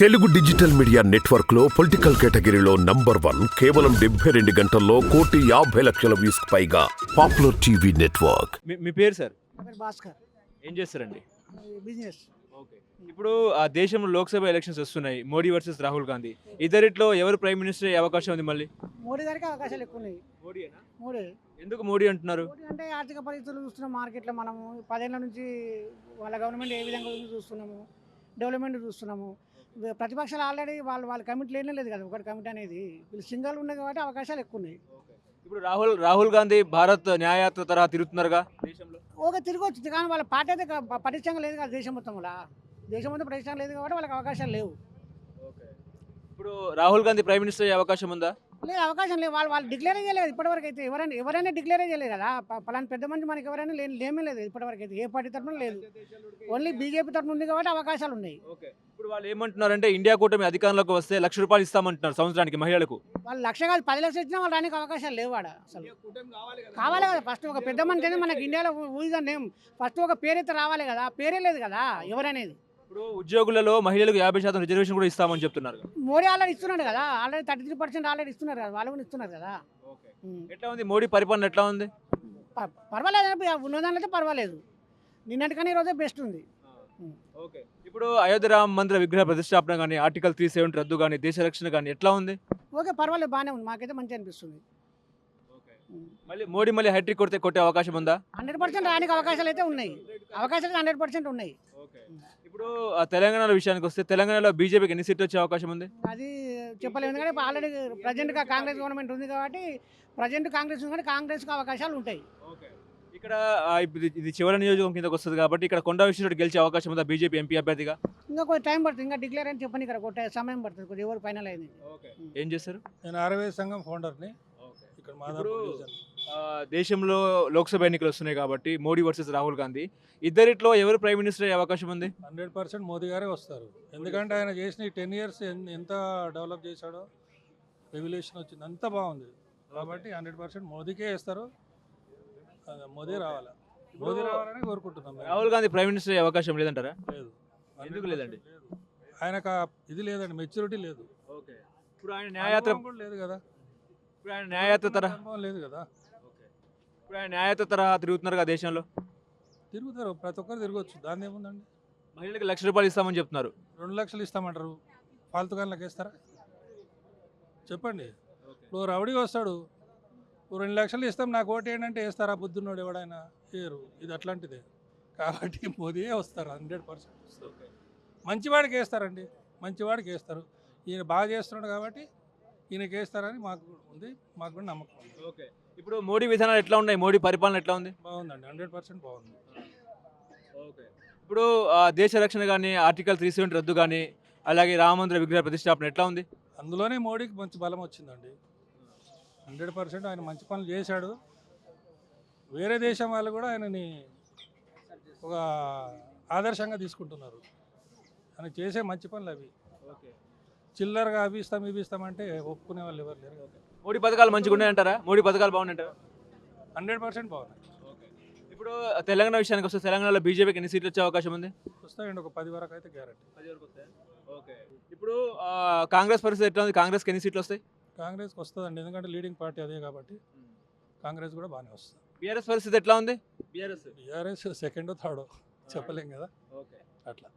Telugu digital media network లో political కేటగిరీలో number 1 కేవలం 72 గంటల్లో 1,50,00,000 వ్యూస్ పైగా పాపులర్ టీవీ నెట్వర్క్. మీ పేరు సార్? భాస్కర్. ఏం చేస్తారండి? బిజినెస్. ఓకే. ఇప్పుడు ఆ దేశంలో లోక్సభ ఎలక్షన్స్ వస్తున్నాయి, మోడీ వర్సెస్ రాహుల్ గాంధీ. ఇద్దరిట్లో ఎవరు ప్రైమ్ మినిస్టర్ అయ్యే అవకాశం ఉంది మళ్ళీ? మోడీ గారికి అవకాశాలు ఎక్కువ ఉన్నాయి. మోడీయేనా? మోడీ ఎందుకు మోడీ అంటున్నారు? మోడీ అంటే ఆర్థిక పరిస్థితులు చూస్తున్నాం మార్కెట్లో. మనము 10 ఏళ్ల నుంచి వాళ్ళ గవర్నమెంట్ ఏ విధంగా ఉందో చూస్తున్నాము, డెవలప్మెంట్ చూస్తున్నాము. ప్రతిపక్షాలు ఆల్రెడీ వాళ్ళ కమిటీ లేనే లేదు కదా, ఒకటి కమిటీ అనేది. వీళ్ళు సింగల్ ఉన్నాయి కాబట్టి అవకాశాలు ఎక్కువ ఉన్నాయి. ఇప్పుడు రాహుల్ గాంధీ భారత్ న్యాయయాత్ర తరహా తిరుగుతున్నారుగా దేశంలో. ఓకే, తిరిగి వచ్చింది కానీ వాళ్ళ పార్టీ అయితే పటిష్టంగా లేదు కదా దేశం మొత్తంలో. దేశం మొత్తం పటిష్టంగా లేదు కాబట్టి వాళ్ళకి అవకాశాలు లేవు. ఇప్పుడు రాహుల్ గాంధీ ప్రైమ్ మినిస్టర్ అయ్యే అవకాశం ఉందా? లేదు, అవకాశం లేదు. వాళ్ళు డిక్లేర్ చేయలేదు ఇప్పటివరకు అయితే. ఎవరైనా డిక్లేర్ చేయలేదు కదా. పలానా పెద్ద మంది మనకి ఎవరైనా లేమే లేదు ఇప్పటివరకు అయితే. ఏ పార్టీ తరఫున లేదు, ఓన్లీ బీజేపీ తరఫున ఉంది కాబట్టి అవకాశాలు ఉన్నాయి. ఇప్పుడు వాళ్ళు ఏమంటున్నారంటే ఇండియా కూటమి అధికారంలోకి వస్తే ₹1,00,000 ఇస్తామంటున్నారు సంవత్సరానికి మహిళలకు. వాళ్ళు 1,00,000 కాదు 10,00,000 ఇచ్చినా వాళ్ళు రానికి అవకాశాలు లేవు. వాడ అసలు కావాలి కదా. ఫస్ట్ ఒక పెద్ద మంది అయితే మనకి ఇండియాలో ఊహిదా నేమ్ ఫస్ట్ ఒక పేరైతే రావాలి కదా. పేరే లేదు కదా ఎవరనేది. ఇప్పుడు ఉద్యోగులలో మహిళలకు 50% రిజర్వేషన్ కూడా ఇస్తామని చెప్తున్నారు. మోడీ ఆల్రెడీ ఇస్తున్నాడు కదా. ఆల్రెడీ 33% ఆల్రెడీ ఇస్తున్నారు కదా. వాళ్ళు కూడా ఇస్తున్నారు కదా. ఎట్లా ఉంది మోడీ పరిపాలన? ఎట్లా ఉంది? పర్వాలేదు, ఉన్నదానిలో అయితే పర్వాలేదు. నిన్నటికన్నా ఈరోజే బెస్ట్ ఉంది. ఓకే. ఇప్పుడు అయోధ్య రామ మందిర విగ్రహ ప్రతిష్టాపన కానీ, ఆర్టికల్ 370 రద్దు కానీ, దేశ రక్షణ కానీ ఎట్లా ఉంది? ఓకే, పర్వాలేదు, బాగానే ఉంది. మాకైతే మంచిగా అనిపిస్తుంది. మళ్ళీ హ్యాట్రిక్ కొట్టే అవకాశం ఉందా? 100% రానికి అవకాశాలు అయితే ఉన్నాయి. అవకాశాలు 100% ఉన్నాయి. ఇప్పుడు తెలంగాణ విషయానికి వస్తే తెలంగాణలో బీజేపీకి ఎన్ని సీట్లు వచ్చే అవకాశం ఉంది? అది చెప్పలేము. ఎందుకంటే ఆల్రెడీ ప్రజెంట్గా కాంగ్రెస్ గవర్నమెంట్ ఉంది కాబట్టి ప్రజెంట్ కాంగ్రెస్ ఉంది కాబట్టి కాంగ్రెస్కి అవకాశాలు ఉంటాయి. ఇక్కడ ఇది చివరి నియోజకవర్గం కిందకి వస్తుంది కాబట్టి ఇక్కడ కొండా విశ్వేశ్వరరెడ్డి గెలిచే అవకాశం ఉందా బీజేపీ ఎంపీ అభ్యర్థిగా? ఇంకా కొంచెం టైం పడుతుంది. ఇంకా డిక్లేర్ అని చెప్పని ఇక్కడ కొట్టే సమయం పడుతుంది. కొంచెం ఎవరు ఫైనల్ అయింది. ఏం చేస్తారు? నేను ఆర్వే సంఘం ఫౌండర్ని. ఇక్కడ దేశంలో లోక్సభ ఎన్నికలు వస్తున్నాయి కాబట్టి మోడీ వర్సెస్ రాహుల్ గాంధీ, ఇద్దరిట్లో ఎవరు ప్రైమ్ మినిస్టర్ అయ్యే అవకాశం ఉంది? 100% మోదీ గారే వస్తారు. ఎందుకంటే ఆయన చేసిన 10 years ఎంత డెవలప్ చేశాడో, రెవల్యూషన్ వచ్చింది, అంతా బాగుంది కాబట్టి 100% మోదీకే వేస్తారు. మోదీ రావాలి, మోదీ రావాలని కోరుకుంటున్నాం. రాహుల్ గాంధీ ప్రైమ్ మినిస్టర్ అయ్యే అవకాశం లేదంటారా? లేదు. ఎందుకు లేదండి? ఆయనకు ఇది లేదండి, మెచ్యూరిటీ లేదు. ఇప్పుడు ఆయన న్యాయయాత్ర లేదు కదా. ఇప్పుడు ఆయన న్యాయయాత్ర తరహా లేదు కదా. ఇప్పుడు ఆయన న్యాయయాత్ర తరహా తిరుగుతున్నారు కదా దేశంలో. తిరుగుతారు, ప్రతి ఒక్కరు తిరగచ్చు, దాన్ని ఏముందండి. మహిళలకు ₹1,00,000 ఇస్తామని చెప్తున్నారు. 2 లక్షలు ఇస్తామంటారు. ఫాల్తుగాన్లకు వేస్తారా చెప్పండి. ఇప్పుడు రౌడీ వస్తాడు, 2 లక్షలు ఇస్తాం నాకు ఓటు ఏంటంటే వేస్తారా? బుద్ధున్నోడు ఎవడైనా వేరు. ఇది అట్లాంటిదే కాబట్టి మోదీయే వస్తారు. 100% వస్తారు. మంచివాడికి వేస్తారండి, మంచివాడికి వేస్తారు. ఈయన బాగా చేస్తున్నాడు కాబట్టి ఈయనకి వేస్తారని మాకు ఉంది, మాకు కూడా నమ్మకం ఉంది. ఓకే. ఇప్పుడు మోడీ విధానాలు ఎట్లా ఉన్నాయి? మోడీ పరిపాలన ఎట్లా ఉంది? బాగుందండి, 100% బాగుంది. ఓకే. ఇప్పుడు దేశ రక్షణ కానీ, ఆర్టికల్ 370 రద్దు కానీ, అలాగే రామ మందిర విగ్రహ ప్రతిష్టాపన ఎట్లా ఉంది? అందులోనే మోడీకి మంచి బలం వచ్చిందండి. 100% ఆయన మంచి పనులు చేశాడు. వేరే దేశం వాళ్ళు కూడా ఆయనని ఒక ఆదర్శంగా తీసుకుంటున్నారు. ఆయన చేసే మంచి పనులు అవి. చిల్లరగా అవి ఇస్తామంటే ఒప్పుకునే వాళ్ళు ఎవరు లేరు. మోడీ పథకాలు మంచిగా ఉన్నాయంటారా? మోడీ పథకాలు బాగున్నాయంటారా? 100% బాగున్నాయి. ఇప్పుడు తెలంగాణ విషయానికి వస్తే తెలంగాణలో బీజేపీకి ఎన్ని సీట్లు వచ్చే అవకాశం ఉంది? వస్తాయండి, ఒక 10 వరకు అయితే గ్యారెంటీ. 10 వరకు వస్తాయి. ఓకే. ఇప్పుడు కాంగ్రెస్ పరిస్థితి ఎట్లా ఉంది? కాంగ్రెస్కి ఎన్ని సీట్లు వస్తాయి? కాంగ్రెస్కి వస్తుందండి, ఎందుకంటే లీడింగ్ పార్టీ అదే కాబట్టి కాంగ్రెస్ కూడా బాగానే వస్తుంది. బీఆర్ఎస్ పరిస్థితి ఎట్లా ఉంది? బీఆర్ఎస్ సెకండ్ థర్డ్ చెప్పలేం కదా. ఓకే. అట్లా